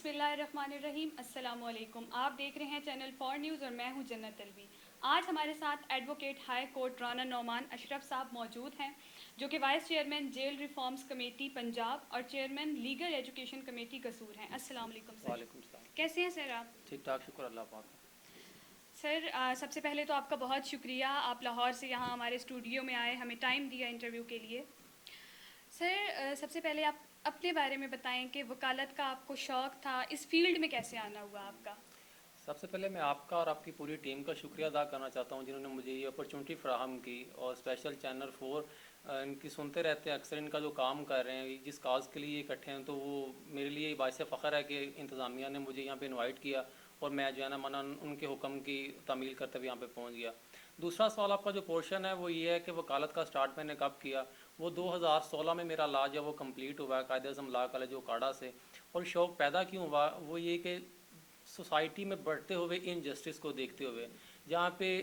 اللہ الرحمن الرحیم. السلام علیکم. آپ دیکھ رہے ہیں چینل 4 نیوز اور میں ہوں جنت الوی. آج ہمارے ساتھ advocate high court Rana Nauman Ashraf sahab موجود ہیں جو کہ vice chairman jail reforms committee Punjab اور chairman legal education committee Kasur ہیں. السلام علیکم سر. وعلیکم السلام. کیسے ہیں سر آپ؟ ٹھیک ٹھاک، شکر اللہ پاک. سر سب سے پہلے تو آپ کا بہت شکریہ، آپ لاہور سے یہاں ہمارے اسٹوڈیو میں آئے، ہمیں ٹائم دیا انٹرویو کے لیے. سر سب سے پہلے آپ اپنے بارے میں بتائیں کہ وکالت کا آپ کو شوق تھا، اس فیلڈ میں کیسے آنا ہوا آپ کا؟ سب سے پہلے میں آپ کا اور آپ کی پوری ٹیم کا شکریہ ادا کرنا چاہتا ہوں جنہوں نے مجھے یہ اپرچونٹی فراہم کی، اور اسپیشل چینل 4 ان کی سنتے رہتے ہیں اکثر. ان کا جو کام کر رہے ہیں، جس کاز کے لیے اکٹھے ہیں، تو وہ میرے لیے باعث فخر ہے کہ انتظامیہ نے مجھے یہاں پہ انوائٹ کیا اور میں جو ہے نا منن ان کے حکم کی تعمیل کرتے ہوئے یہاں پہ پہنچ گیا. دوسرا سوال آپ کا جو پورشن ہے وہ یہ ہے کہ وکالت کا سٹارٹ میں نے کب کیا. وہ 2016 میں میرا لا جب وہ کمپلیٹ ہوا ہے قائد اعظم لا کالج وکاڑا سے. اور شوق پیدا کیوں ہوا؟ وہ یہ کہ سوسائٹی میں بڑھتے ہوئے انجسٹس کو دیکھتے ہوئے، جہاں پہ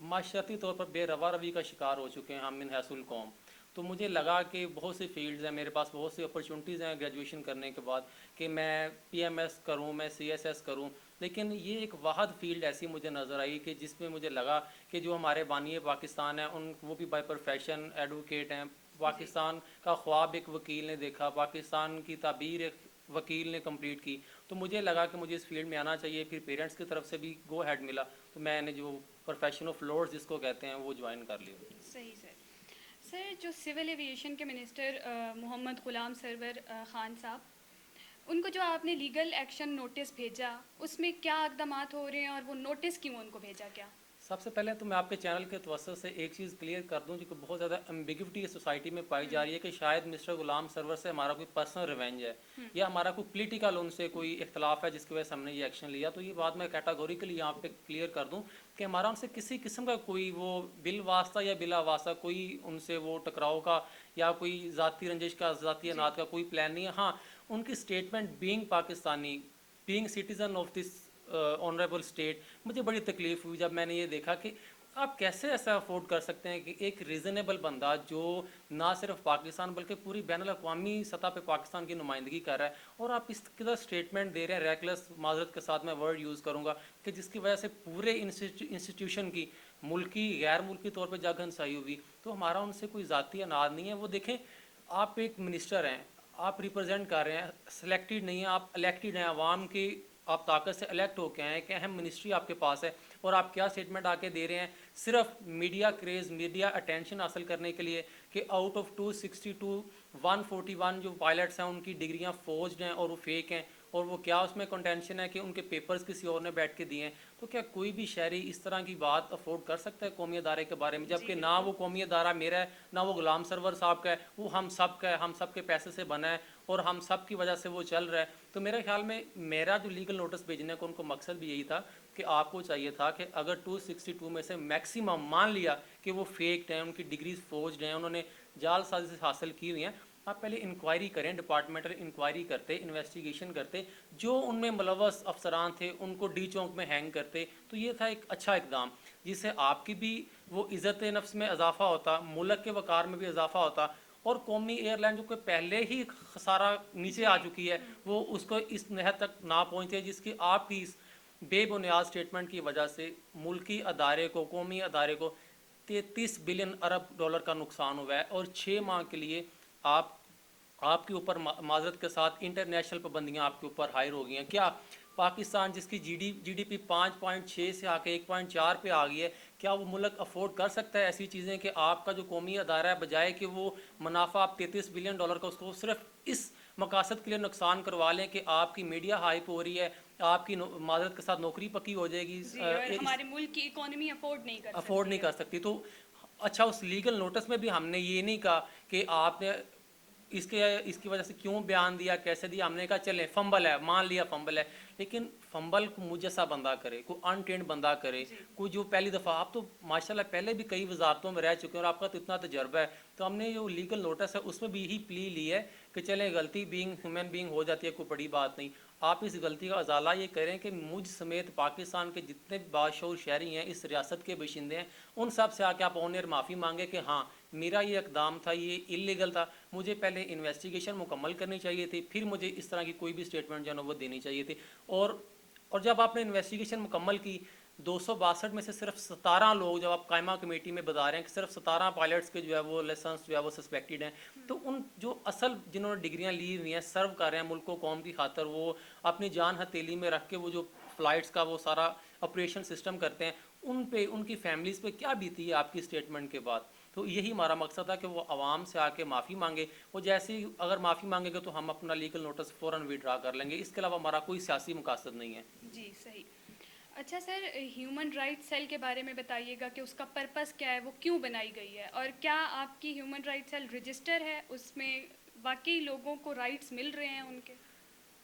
معاشرتی طور پر بے روا روی کا شکار ہو چکے ہیں ہم من حیث القوم. تو مجھے لگا کہ بہت سی فیلڈز ہیں میرے پاس، بہت سی اپرچونٹیز ہیں گریجویشن کرنے کے بعد کہ میں پی ایم ایس کروں، میں سی ایس ایس کروں. لیکن یہ ایک واحد فیلڈ ایسی مجھے نظر آئی کہ جس میں مجھے لگا کہ جو ہمارے بانی پاکستان ہیں وہ بھی بائی پروفیشن ایڈوکیٹ ہیں. پاکستان کا خواب ایک وکیل نے دیکھا، پاکستان کی تعبیر ایک وکیل نے کمپلیٹ کی. تو مجھے لگا کہ مجھے اس فیلڈ میں آنا چاہیے. پھر پیرنٹس کی طرف سے بھی گو ہیڈ ملا، تو میں نے جو پروفیشن آف لارز جس کو کہتے ہیں وہ جوائن کر لیا. صحیح سر. سر جو سول ایویشن کے منسٹر محمد غلام سرور خان صاحب، ان کو جو آپ نے لیگل ایکشن نوٹس بھیجا، اس میں کیا اقدامات ہو رہے ہیں اور وہ نوٹس کیوں ان کو بھیجا کیا؟ سب سے پہلے تو میں آپ کے چینل کے توسط سے ایک چیز کلیئر کر دوں جو کہ بہت زیادہ ایمبیگوٹی سوسائٹی میں پائی جا رہی ہے کہ شاید مسٹر غلام سرور سے ہمارا کوئی پرسنل ریونج ہے یا ہمارا کوئی پولیٹیکل ان سے کوئی اختلاف ہے جس کی وجہ سے ہم نے یہ ایکشن لیا. تو یہ بات میں کیٹاگوریکلی یہاں پہ کلیئر کر دوں کہ ہمارا ان سے کسی قسم کا کوئی وہ بال واسطہ یا بلا واسطہ کوئی ان سے وہ ٹکراؤ کا یا کوئی ذاتی رنجش کا، ذاتی انات کا کوئی پلان نہیں ہے. ہاں، ان کی statement being Pakistani, being citizen of this honourable state, مجھے بڑی تکلیف ہوئی جب میں نے یہ دیکھا کہ آپ کیسے ایسا افورڈ کر سکتے ہیں کہ ایک ریزنیبل بندہ جو نہ صرف پاکستان بلکہ پوری بین الاقوامی سطح پہ پاکستان کی نمائندگی کر رہا ہے، اور آپ اس قدر اسٹیٹمنٹ دے رہے ہیں ریکلس، معذرت کے ساتھ میں ورڈ یوز کروں گا، کہ جس کی وجہ سے پورے انسٹیٹیوشن کی ملکی غیر ملکی طور پہ جگ ہنسائی ہوئی. تو ہمارا ان سے کوئی ذاتی اناد نہیں ہے. وہ دیکھیں، آپ ایک منسٹر ہیں، آپ ریپرزینٹ کر رہے ہیں، سلیکٹڈ نہیں ہیں، آپ الیکٹڈ ہیں، عوام کی آپ طاقت سے الیکٹ ہو کے آئے ہیں، کہ اہم منسٹری آپ کے پاس ہے، اور آپ کیا اسٹیٹمنٹ آ کے دے رہے ہیں صرف میڈیا کریز، میڈیا اٹینشن حاصل کرنے کے لیے کہ آؤٹ آف 262 141 جو پائلٹس ہیں ان کی ڈگریاں فورجڈ ہیں اور وہ فیک ہیں، اور وہ کیا اس میں کنٹینشن ہے کہ ان کے پیپرز کسی اور نے بیٹھ کے دیے ہیں. تو کیا کوئی بھی شہری اس طرح کی بات افورڈ کر سکتا ہے قومی ادارے کے بارے میں؟ جبکہ نہ وہ قومی ادارہ میرا ہے، نہ وہ غلام سرور صاحب کا ہے، وہ ہم سب کا ہے، ہم سب کے پیسے سے بنا ہے اور ہم سب کی وجہ سے وہ چل رہا ہے. تو میرے خیال میں میرا جو لیگل نوٹس بھیجنے کا ان کو مقصد بھی یہی تھا کہ آپ کو چاہیے تھا کہ اگر 262 میں سے میکسیمم مان لیا کہ وہ فیکڈ ہیں، ان کی ڈگریز فورجڈ ہیں، انہوں نے جعل سازی سے حاصل کی ہوئی ہیں، آپ پہلے انکوائری کریں، ڈپارٹمنٹل انکوائری کرتے، انویسٹیگیشن کرتے، جو ان میں ملوث افسران تھے ان کو ڈی چونک میں ہینگ کرتے. تو یہ تھا ایک اچھا اقدام جس سے آپ کی بھی وہ عزت نفس میں اضافہ ہوتا، ملک کے وقار میں بھی اضافہ ہوتا، اور قومی ایئر لائن جو کہ پہلے ہی خسارہ نیچے آ چکی ہے وہ اس کو اس نہج تک نہ پہنچے جس کی آپ کی اس بے بنیاد اسٹیٹمنٹ کی وجہ سے ملکی ادارے کو، قومی ادارے کو 33 بلین ارب ڈالر کا نقصان ہوا ہے. اور 6 ماہ کے لیے آپ کے اوپر معذرت کے ساتھ انٹرنیشنل پابندیاں آپ کے اوپر ہائر ہو گئی ہیں. کیا پاکستان جس کی جی ڈی پی 5.6 سے آ کے 1.4 پہ آ گئی ہے، کیا وہ ملک افورڈ کر سکتا ہے ایسی چیزیں کہ آپ کا جو قومی ادارہ ہے بجائے کہ وہ منافع آپ 33 بلین ڈالر کا اس کو صرف اس مقاصد کے لیے نقصان کروا لیں کہ آپ کی میڈیا ہائپ ہو رہی ہے، آپ کی معذرت کے ساتھ نوکری پکی ہو جائے گی، اور ہمارے ملک کی اکانومی افورڈ نہیں کر سکتی. تو اچھا، اس لیگل نوٹس میں بھی ہم نے یہ نہیں کہا کہ آپ نے اس کی وجہ سے کیوں بیان دیا، کیسے دیا. ہم نے کہا چلیں فمبل ہے، مان لیا فمبل ہے، لیکن فمبل کو مجھے بندہ کرے، کوئی انٹرینڈ بندہ کرے، کوئی جو پہلی دفعہ، آپ تو ماشاءاللہ پہلے بھی کئی وزارتوں میں رہ چکے ہیں اور آپ کا تو اتنا تجربہ ہے. تو ہم نے جو لیگل نوٹس ہے اس میں بھی یہی پلی لی ہے کہ کہ چلیں غلطی بینگ ہیومن بینگ ہو جاتی ہے، کوئی بڑی بات نہیں. آپ اس غلطی کا ازالہ یہ کریں کہ مجھ سمیت پاکستان کے جتنے باشعور شہری ہیں، اس ریاست کے باشندے ہیں، ان سب سے آ کے آپ آن ایئر معافی مانگے کہ ہاں میرا یہ اقدام تھا، یہ انلیگل تھا، مجھے پہلے انویسٹیگیشن مکمل کرنی چاہیے تھی، پھر مجھے اس طرح کی کوئی بھی اسٹیٹمنٹ جو ہے نا وہ دینی چاہیے تھی. اور جب آپ نے انویسٹیگیشن مکمل کی، 262 میں سے صرف 17 لوگ جب آپ قائمہ کمیٹی میں بتا رہے ہیں کہ صرف 17 پائلٹس کے جو ہے وہ لائسنس جو ہے وہ سسپیکٹڈ ہیں، تو ان جو اصل جنہوں نے ڈگریاں لی ہوئی ہیں، سرو کر رہے ہیں ملک و قوم کی خاطر، وہ اپنی جان ہتھیلی میں رکھ کے وہ جو فلائٹس کا وہ سارا آپریشن سسٹم کرتے ہیں، ان پہ ان کی فیملیز پہ کیا بیتی ہے آپ کی اسٹیٹمنٹ کے بعد. تو یہی ہمارا مقصد تھا کہ وہ عوام سے آ کے معافی مانگے. وہ جیسے ہی اگر معافی مانگے گے تو ہم اپنا لیگل نوٹس فوراً وڈرا کر لیں گے. اس کے علاوہ ہمارا کوئی سیاسی مقاصد نہیں ہے. جی صحیح. اچھا سر، ہیومن رائٹ سیل کے بارے میں بتائیے گا کہ اس کا پرپس کیا ہے، وہ کیوں بنائی گئی ہے، اور کیا آپ کی ہیومن رائٹ سیل رجسٹر ہے، اس میں واقعی لوگوں کو رائٹس مل رہے ہیں ان کے؟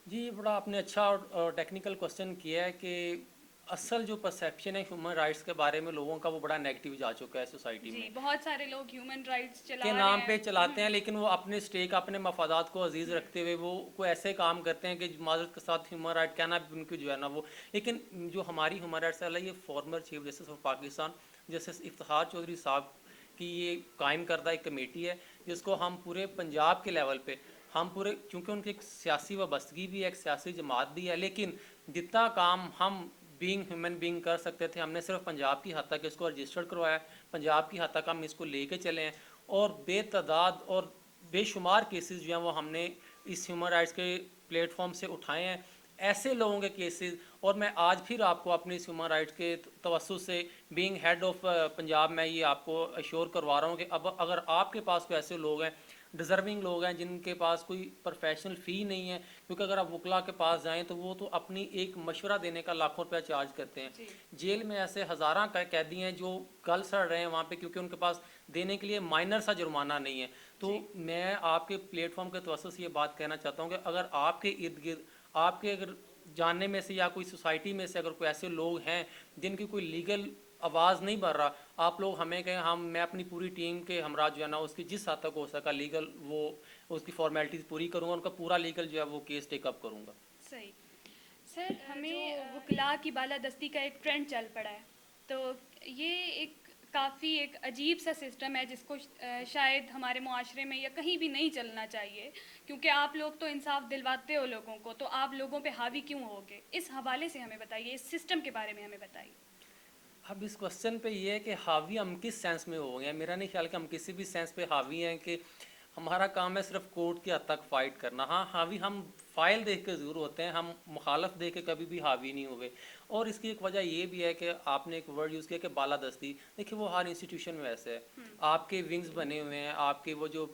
جی بڑا آپ نے اچھا اور ٹیکنیکل کوسچن کیا ہے کہ اصل جو پرسیپشن ہے ہیومن رائٹس کے بارے میں لوگوں کا وہ بڑا نیگیٹو جا چکا ہے سوسائٹی میں. جی بہت سارے لوگ ہیومن رائٹس چلا کے رہے نام پہ ہیں. چلاتے ہیں، لیکن وہ اپنے اسٹیک اپنے مفادات کو عزیز رکھتے ہوئے وہ کوئی ایسے کام کرتے ہیں کہ معذرت کے ساتھ ہیومن رائٹ کہنا بھی ان کی جو ہے نا وہ. لیکن جو ہماری ہیومن رائٹس ہے یہ former chief justice of Pakistan justice Iftikhar Chaudhry صاحب کی یہ قائم کردہ ایک کمیٹی ہے، جس کو ہم پورے پنجاب کے لیول پہ ہم پورے، چونکہ ان کی ایک سیاسی وابستگی بھی ہے، ایک سیاسی جماعت بھی ہے، لیکن جتنا کام ہم بینگ ہیومن بینگ کر سکتے تھے ہم نے صرف پنجاب کی حد تک اس کو رجسٹرڈ کروایا، پنجاب کی حد تک ہم اس کو لے کے چلے ہیں. اور بے تعداد اور بے شمار کیسز جو ہیں وہ ہم نے اس ہیومن رائٹس کے پلیٹ فارم سے اٹھائے ہیں، ایسے لوگوں کے کیسز. اور میں آج پھر آپ کو اپنی اس ہیومن رائٹس کے توسط سے بینگ ہیڈ آف پنجاب میں یہ آپ کو ایشور کروا رہا ہوں کہ اب اگر آپ کے پاس کوئی ایسے لوگ ہیں، ڈیزرونگ لوگ ہیں جن کے پاس کوئی پروفیشنل فی نہیں ہے، کیونکہ اگر آپ وکلا کے پاس جائیں تو وہ تو اپنی ایک مشورہ دینے کا لاکھوں روپیہ چارج کرتے ہیں. جی جیل میں ایسے ہزاراں قیدی ہیں جو گل سڑ رہے ہیں وہاں پہ، کیونکہ ان کے پاس دینے کے لیے مائنر سا جرمانہ نہیں ہے. تو جی میں آپ کے پلیٹ فارم کے توسط سے یہ بات کہنا چاہتا ہوں کہ اگر آپ کے ارد گرد آپ کے اگر جاننے میں سے یا کوئی سوسائٹی میں سے اگر کوئی ایسے لوگ ہیں جن کی کوئی لیگل آواز نہیں بڑھ رہا، آپ لوگ ہمیں کہیں، میں اپنی پوری ٹیم کے ہمراہ جو ہے نا اس کی جس حد تک ہو سکا لیگل وہ اس کی فارمیلٹیز پوری کروں گا، ان کا پورا لیگل جو ہے وہ کیس ٹیک اپ کروں گا. صحیح. سر ہمیں وکلاء کی بالادستی کا ایک ٹرینڈ چل پڑا ہے، تو یہ ایک کافی ایک عجیب سا سسٹم ہے جس کو شاید ہمارے معاشرے میں یا کہیں بھی نہیں چلنا چاہیے، کیونکہ آپ لوگ تو انصاف دلواتے ہو لوگوں کو، تو آپ لوگوں پہ حاوی کیوں ہوگے؟ اس حوالے سے ہمیں بتائیے، اس سسٹم کے بارے میں ہمیں بتائیے. اب اس کوسچن پہ یہ ہے کہ حاوی ہم کس سینس میں ہو گئے ہیں. میرا نہیں خیال کہ ہم کسی بھی سینس پہ حاوی ہیں، کہ ہمارا کام ہے صرف کورٹ کی حد تک فائٹ کرنا. ہاں حاوی ہم فائل دیکھ کے ضرور ہوتے ہیں، ہم مخالف دیکھ کے کبھی بھی حاوی نہیں ہوئے. اور اس کی ایک وجہ یہ بھی ہے کہ آپ نے ایک ورڈ یوز کیا کہ بالادستی. دیکھیے وہ ہر انسٹیٹیوشن میں ایسے ہے، آپ کے ونگز بنے ہوئے ہیں، آپ کے وہ جو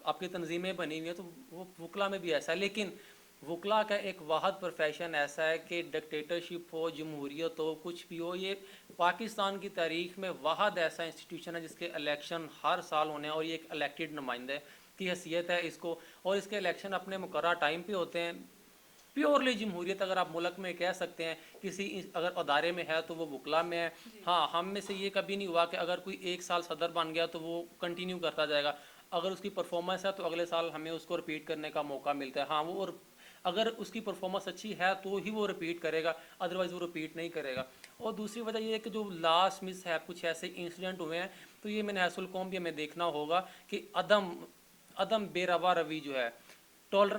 آپ کی تنظیمیں بنی ہوئی ہیں، تو وہ وکلا میں بھی ایسا ہے. لیکن وکلا کا ایک واحد پروفیشن ایسا ہے کہ ڈکٹیٹرشپ ہو، جمہوریت ہو، کچھ بھی ہو، یہ پاکستان کی تاریخ میں واحد ایسا انسٹیٹیوشن ہے جس کے الیکشن ہر سال ہونے ہیں، اور یہ ایک الیکٹڈ نمائندے کی حیثیت ہے اس کو، اور اس کے الیکشن اپنے مقررہ ٹائم پہ ہوتے ہیں. پیورلی جمہوریت اگر آپ ملک میں کہہ سکتے ہیں کسی اگر ادارے میں ہے تو وہ وکلا میں ہے. ہاں ہم میں سے یہ کبھی نہیں ہوا کہ اگر کوئی ایک سال صدر بن گیا تو وہ کنٹینیو کرتا جائے گا. اگر اس کی پرفارمنس ہے تو اگلے سال ہمیں اس کو رپیٹ کرنے کا موقع ملتا ہے. ہاں وہ اگر اس کی پرفارمنس اچھی ہے تو ہی وہ رپیٹ کرے گا، ادروائز وہ رپیٹ نہیں کرے گا. اور دوسری وجہ یہ ہے کہ جو لاسٹ مس ہے کچھ ایسے انسیڈنٹ ہوئے ہیں، تو یہ میں نے حیث القوم بھی ہمیں دیکھنا ہوگا کہ عدم بے روا روی جو ہے،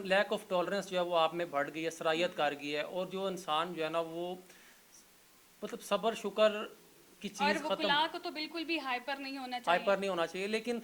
لیک آف ٹالرنس جو ہے وہ آپ میں بڑھ گئی ہے، صلاحیت کر گئی ہے. اور جو انسان جو ہے نا وہ مطلب صبر شکر کی اور چیز ختم، وکلاء کو تو بالکل بھی ہائپر نہیں ہونا چاہیے. ہائپر نہیں ہونا چاہیے. لیکن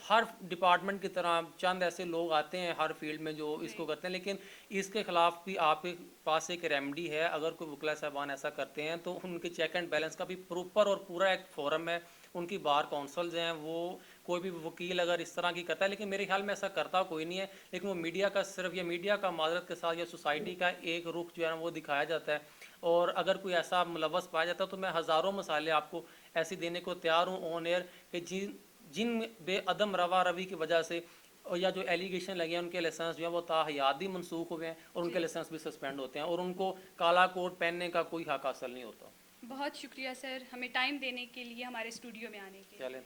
ہر ڈپارٹمنٹ کی طرح چند ایسے لوگ آتے ہیں ہر فیلڈ میں جو اس کو کرتے ہیں، لیکن اس کے خلاف بھی آپ کے پاس ایک ریمیڈی ہے. اگر کوئی وکلا صاحبان ایسا کرتے ہیں تو ان کے چیک اینڈ بیلنس کا بھی پروپر اور پورا ایک فورم ہے. ان کی بار کونسلز ہیں، وہ کوئی بھی وکیل اگر اس طرح کی کرتا ہے، لیکن میرے خیال میں ایسا کرتا کوئی نہیں ہے. لیکن وہ میڈیا کا صرف یا میڈیا کا معذرت کے ساتھ یا سوسائٹی کا ایک رخ جو ہے وہ دکھایا جاتا ہے. اور اگر کوئی ایسا ملوث پایا جاتا ہے تو میں ہزاروں مثالیں آپ کو ایسی دینے کو تیار ہوں آن ایئر کہ جن بے عدم روا روی کی وجہ سے یا جو ایلیگیشن لگے ہیں ان کے لائسنس جو ہیں وہ تاحیات بھی منسوخ ہوئے ہیں، اور ان کے لائسنس بھی سسپینڈ ہوتے ہیں، اور ان کو کالا کوٹ پہننے کا کوئی حق حاصل نہیں ہوتا. بہت شکریہ سر، ہمیں ٹائم دینے کے لیے، ہمارے اسٹوڈیو میں آنے کے لیے. چلیں.